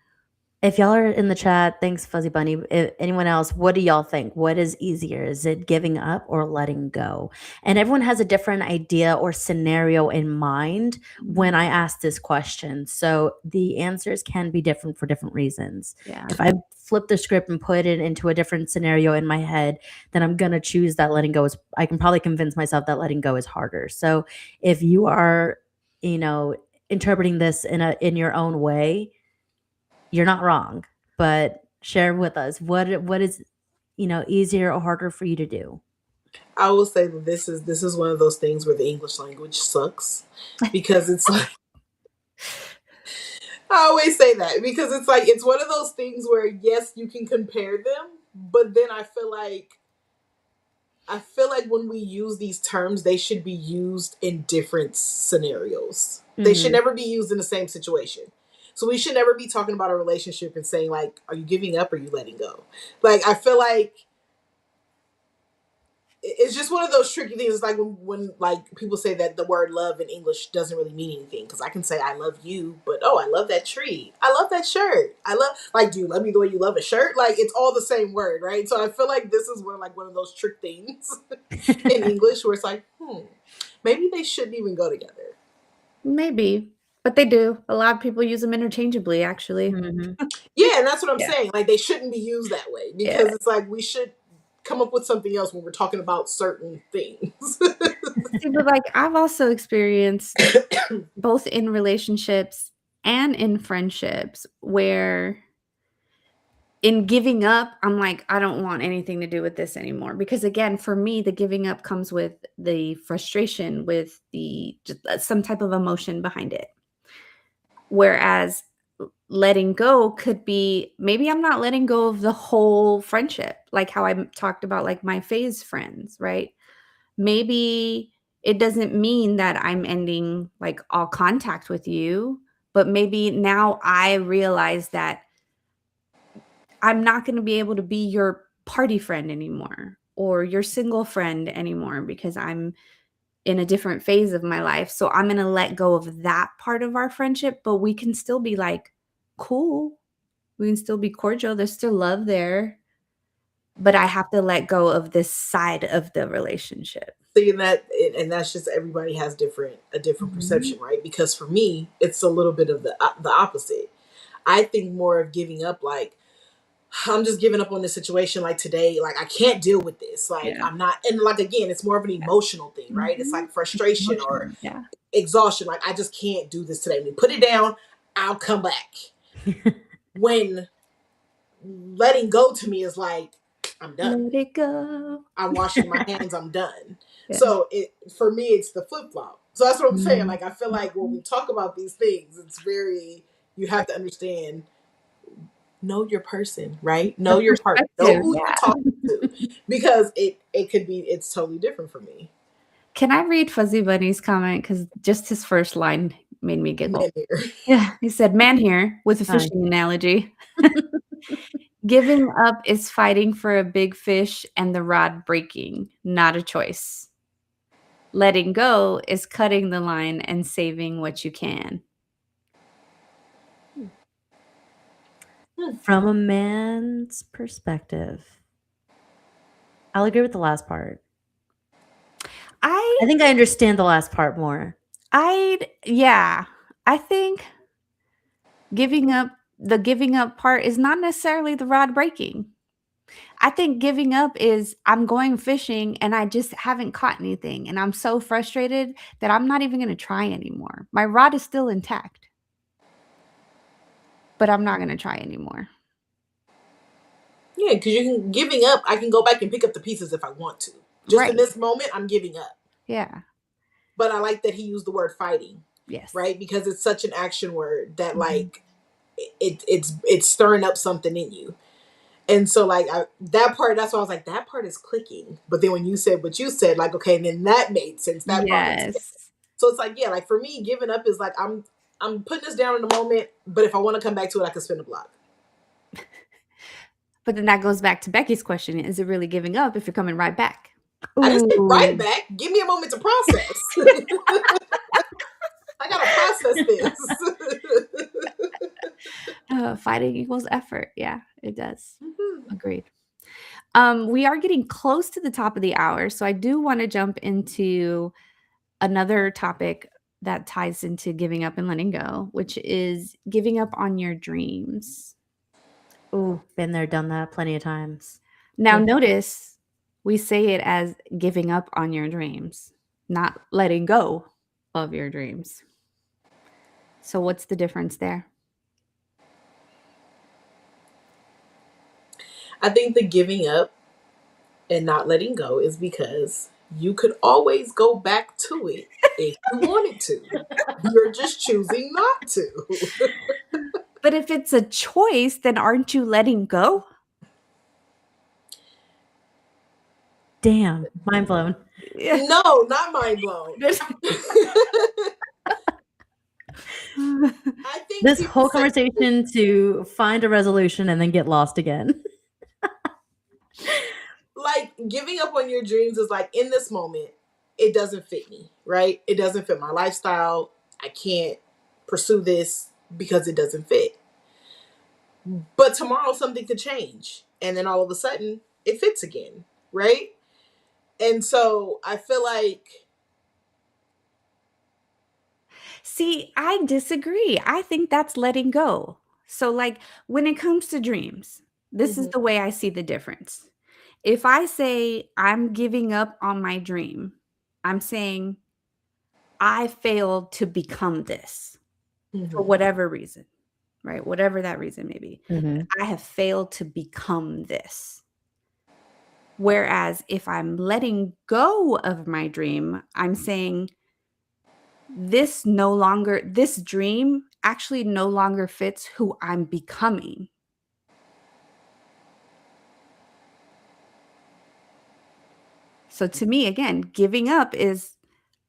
if y'all are in the chat, thanks Fuzzy Bunny. If anyone else, what do y'all think? What is easier? Is it giving up or letting go? And everyone has a different idea or scenario in mind when I ask this question. So the answers can be different for different reasons. Yeah. If I flip the script and put it into a different scenario in my head, then I'm going to choose that letting go is, I can probably convince myself that letting go is harder. So if you are, interpreting this in your own way, you're not wrong, but share with us what is easier or harder for you to do. I will say that this is one of those things where the English language sucks, because it's like, I always say that because it's like it's one of those things where yes, you can compare them, but then I feel like when we use these terms, they should be used in different scenarios. They should never be used in the same situation. So we should never be talking about a relationship and saying like, are you giving up or are you letting go? Like I feel like it's just one of those tricky things. It's like when like people say that the word love in English doesn't really mean anything, because I can say I love you, but oh, I love that tree, I love that shirt, I love, like, do you love me the way you love a shirt? Like it's all the same word, right? So I feel like this is one of those trick things in English where it's like, maybe they shouldn't even go together. Maybe, but they do. A lot of people use them interchangeably, actually. Yeah, and that's what I'm Yeah. saying. Like they shouldn't be used that way, Yeah. because it's like we should come up with something else when we're talking about certain things. See, but like I've also experienced both in relationships and in friendships where in giving up, I'm like, I don't want anything to do with this anymore. Because again, for me, the giving up comes with the frustration, with the just some type of emotion behind it. Whereas letting go could be, maybe I'm not letting go of the whole friendship, like how I talked about like my phase friends, right? Maybe it doesn't mean that I'm ending like all contact with you, but maybe now I realize that I'm not going to be able to be your party friend anymore or your single friend anymore because I'm in a different phase of my life. So I'm going to let go of that part of our friendship, but we can still be like cool. We can still be cordial. There's still love there, but I have to let go of this side of the relationship. Seeing that, and that's just, everybody has a different perception, right? Because for me, it's a little bit of the opposite. I think more of giving up, like I'm just giving up on this situation. Like today, like I can't deal with this. Like Yeah. I'm not, and like again, it's more of an emotional thing, right? It's like frustration or Yeah. exhaustion. Like I just can't do this today. When you put it down, I'll come back. When letting go to me is like, I'm done. Let it go. I'm washing my hands. I'm done. Yeah. So it for me, it's the flip flop. So that's what I'm saying. Mhm. Like I feel like when we talk about these things, it's very you have to understand, know your person, right? The Know your partner, know perspective, who you're yeah. talking to, because it could be it's totally different for me. Can I read Fuzzy Bunny's comment? Because just his first line made me giggle. Men here. Yeah, he said, "Man here," with a Hi. fishing analogy. "Giving up is fighting for a big fish and the rod breaking, not a choice. Letting go is cutting the line and saving what you can." From a man's perspective, I'll agree with the last part. I think I understand the last part more. Yeah. I think the giving up part is not necessarily the rod breaking. I think giving up is I'm going fishing and I just haven't caught anything, and I'm so frustrated that I'm not even gonna try anymore. My rod is still intact, but I'm not gonna try anymore. Yeah, because you can giving up. I can go back and pick up the pieces if I want to. Just in Right. this moment, I'm giving up. Yeah. But I like that he used the word fighting, Yes. right? Because it's such an action word that Mhm. like it's stirring up something in you. And so like that part, that's why I was like, that part is clicking. But then when you said what you said, like, okay, then that made sense. That brought it together. Yes. So it's like, yeah, like for me, giving up is like I'm putting this down in the moment, but if I want to come back to it, I can spin a block. But then that goes back to Becky's question, is it really giving up if you're coming right back? I didn't say right Ooh. back. Give me a moment to process. I gotta process this. Fighting equals effort. Yeah, it does. Mhm. Agreed. We are getting close to the top of the hour, so I do wanna jump into another topic that ties into giving up and letting go, which is giving up on your dreams. Ooh, been there, done that plenty of times. Now, Mhm. notice we say it as giving up on your dreams, not letting go of your dreams. So, what's the difference there? I think the giving up and not letting go is because you could always go back to it if you wanted to. You're just choosing not to. But if it's a choice, then aren't you letting go? Damn, mind blown. Yeah. No, not mind blown. I think This people whole say conversation to find a resolution and then get lost again. like giving up on your dreams is like in this moment, it doesn't fit me, right? It doesn't fit my lifestyle. I can't pursue this because it doesn't fit. But tomorrow something could change. And then all of a sudden it fits again, right? And so I feel like See, I disagree. I think that's letting go. So, like, when it comes to dreams, this is mhm, the way I see the difference. If I say I'm giving up on my dream, I'm saying I failed to become this for mhm, whatever reason, right? Whatever that reason may be. Mhm. I have failed to become this. Whereas if I'm letting go of my dream, I'm saying this dream actually no longer fits who I'm becoming. So to me, again, giving up is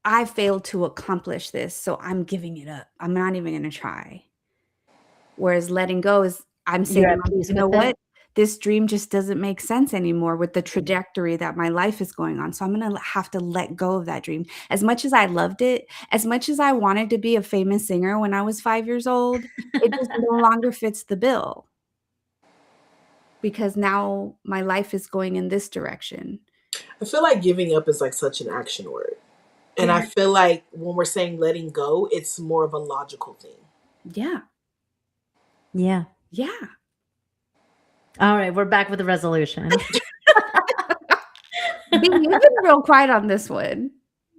I failed to accomplish this, so I'm giving it up. I'm not even gonna try. Whereas letting go is I'm saying, You're at like, peace "You know with it? what? This dream just doesn't make sense anymore with the trajectory that my life is going on, so I'm gonna have to let go of that dream." As much as I loved it, as much as I wanted to be a famous singer when I was 5 years old, it just no longer fits the bill because now my life is going in this direction. I feel like giving up is like such an action word. And I Yeah. feel like when we're saying letting go, it's more of a logical thing. Yeah. Yeah. Yeah. All right, we're back with the resolution. B, you've been real quiet on this one.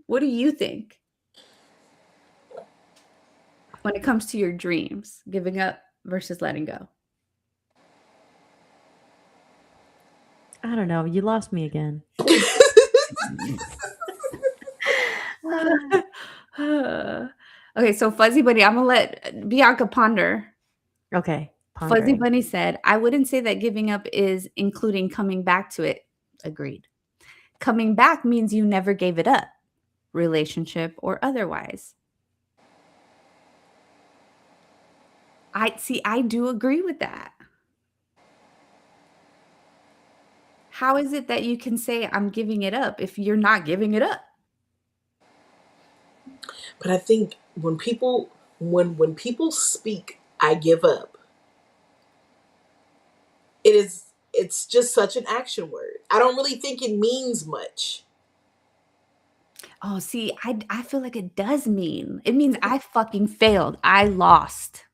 What do you think when it comes to your dreams, giving up versus letting go? I don't know. You lost me again. Okay, so Fuzzy Bunny, I'm gonna let Bianca ponder. Okay. Fuzzy Pondering. Bunny said, I wouldn't say that giving up is including coming back to it. Agreed. Coming back means you never gave it up, relationship or otherwise. I do agree with that. How is it that you can say I'm giving it up if you're not giving it up? But I think when people speak, I give up. It's just such an action word. I don't really think it means much. Oh, see, I feel like it does mean. It means I fucking failed. I lost.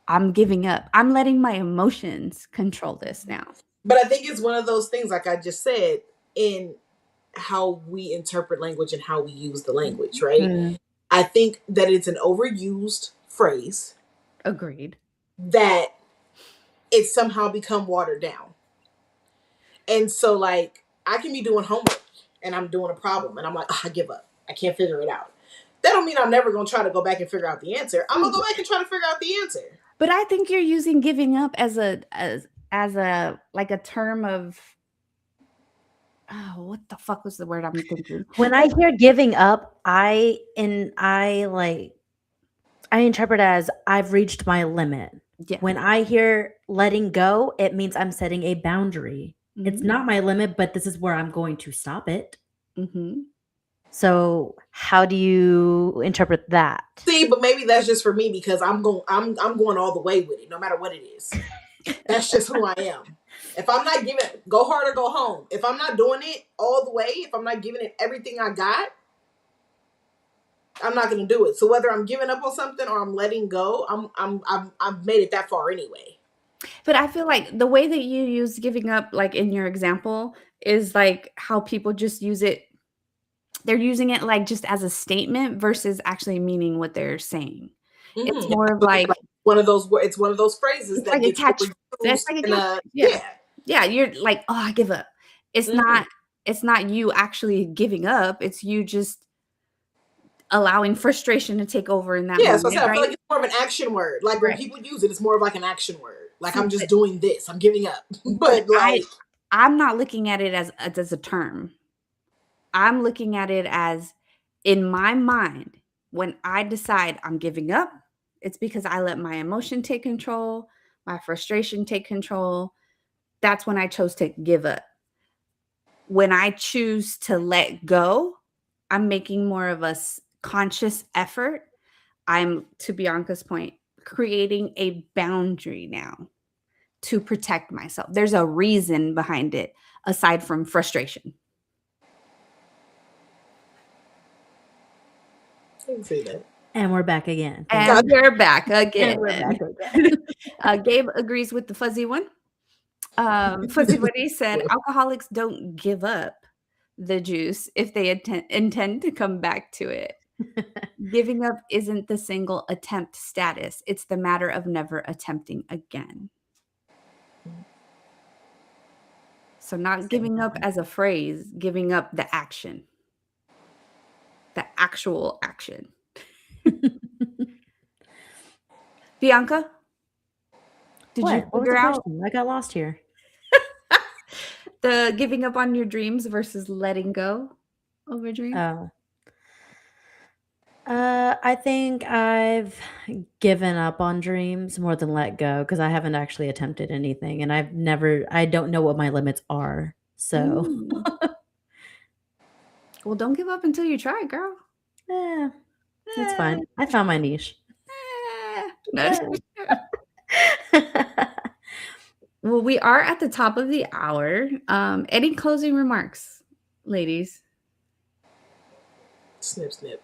I'm giving up. I'm letting my emotions control this now. But I think it's one of those things, like I just said, in how we interpret language and how we use the language, right? Mm. I think that it's an overused phrase Agreed. that it's somehow become watered down. And so, like, I can be doing homework and I'm doing a problem and I'm like, I give up. I can't figure it out. That don't mean I'm never going to try to go back and figure out the answer. I'm going to go back and try to figure out the answer. But I think you're using giving up as a like a term of what the fuck was the word I'm thinking? When I hear giving up, I interpret as I've reached my limit. Yeah. When I hear letting go, it means I'm setting a boundary. It's Mhm. not my limit, but this is where I'm going to stop it. Mhm. So how do you interpret that? See, but maybe that's just for me because I'm going all the way with it, no matter what it is. That's just who I am. If I'm not giving it, go hard or go home. If I'm not doing it all the way, if I'm not giving it everything I got, I'm not going to do it. So whether I'm giving up on something or I'm letting go, I've made it that far anyway. But I feel like the way that you use giving up, like in your example, is like how people just use it. They're using it like just as a statement versus actually meaning what they're saying. It's Mm-hmm. more of like one of those. It's one of those phrases it's that like a gets catch. It's overused. like a In catch. a, Yeah, yeah. You're like, oh, I give up. It's Mhm. not. It's not you actually giving up. It's you just allowing frustration to take over in that Yeah, so I moment, said I feel right? like it's more of an action word. Like when Right. people use it, it's more of like an action word. Like See, I'm just doing this. I'm giving up. but But like, I'm not looking at it as a term. I'm looking at it as in my mind, when I decide I'm giving up, it's because I let my emotion take control, my frustration take control. That's when I chose to give up. When I choose to let go, I'm making more of a conscious effort. I'm, to Bianca's point, creating a boundary now to protect myself. There's a reason behind it aside from frustration. I can see that. And we're back again. Thank And you. we're back again. And we're back again. Gabe agrees with the fuzzy one. Fuzzy Buddy said alcoholics don't give up the juice if they intend to come back to it. Giving up isn't the single attempt status. It's the matter of never attempting again. So not giving up as a phrase, giving up the action. The actual action. Bianca? Did you What was figure the out question? I got lost here. the giving up on your dreams versus letting go of a dream? Oh. I think I've given up on dreams more than let go because I haven't actually attempted anything, and I don't know what my limits are. So, Mm. Well, don't give up until you try, girl. yeah, that's fine. I found my niche. No. Well, we are at the top of the hour. Any closing remarks, ladies? Snip, snip.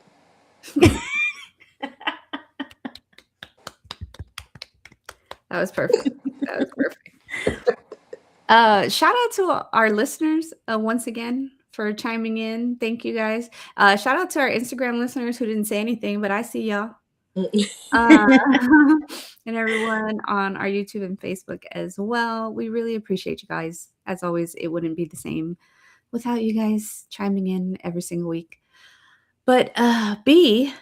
That was perfect. That was perfect. Shout out to our listeners once again for chiming in. Thank you guys. Shout out to our Instagram listeners who didn't say anything, but I see y'all. And everyone on our YouTube and Facebook as well. We really appreciate you guys. As always, it wouldn't be the same without you guys chiming in every single week. But B,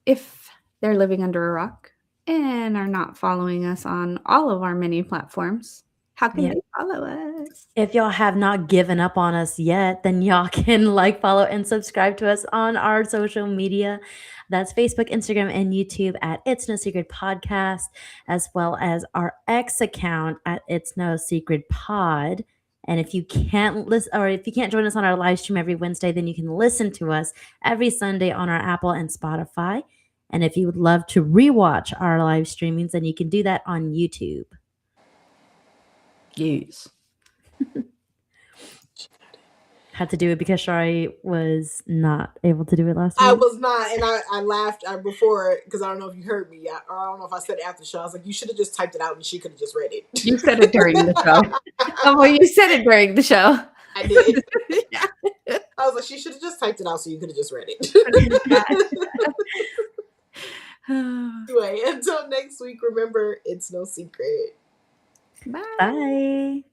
if they're living under a rock and are not following us on all of our many platforms, how can Yeah. they follow us? If y'all have not given up on us yet, then y'all can like, follow, and subscribe to us on our social media. That's Facebook, Instagram, and YouTube at It's No Secret Podcast, as well as our X account at It's No Secret Pod. And if you can't listen, or if you can't join us on our live stream every Wednesday, then you can listen to us every Sunday on our Apple and Spotify. And if you would love to rewatch our live streamings, then you can do that on YouTube. Yes. Had to do it because Shari was not able to do it last I week. was not, and I laughed before because I don't know if you heard me, or I don't know if I said it after the show. I was like, you should have just typed it out and she could have just read it. You said it during the show. Well, you said it during the show. I did. Yeah. I was like, she should have just typed it out so you could have just read it. Anyway, until next week, remember, it's no secret. Bye. Bye.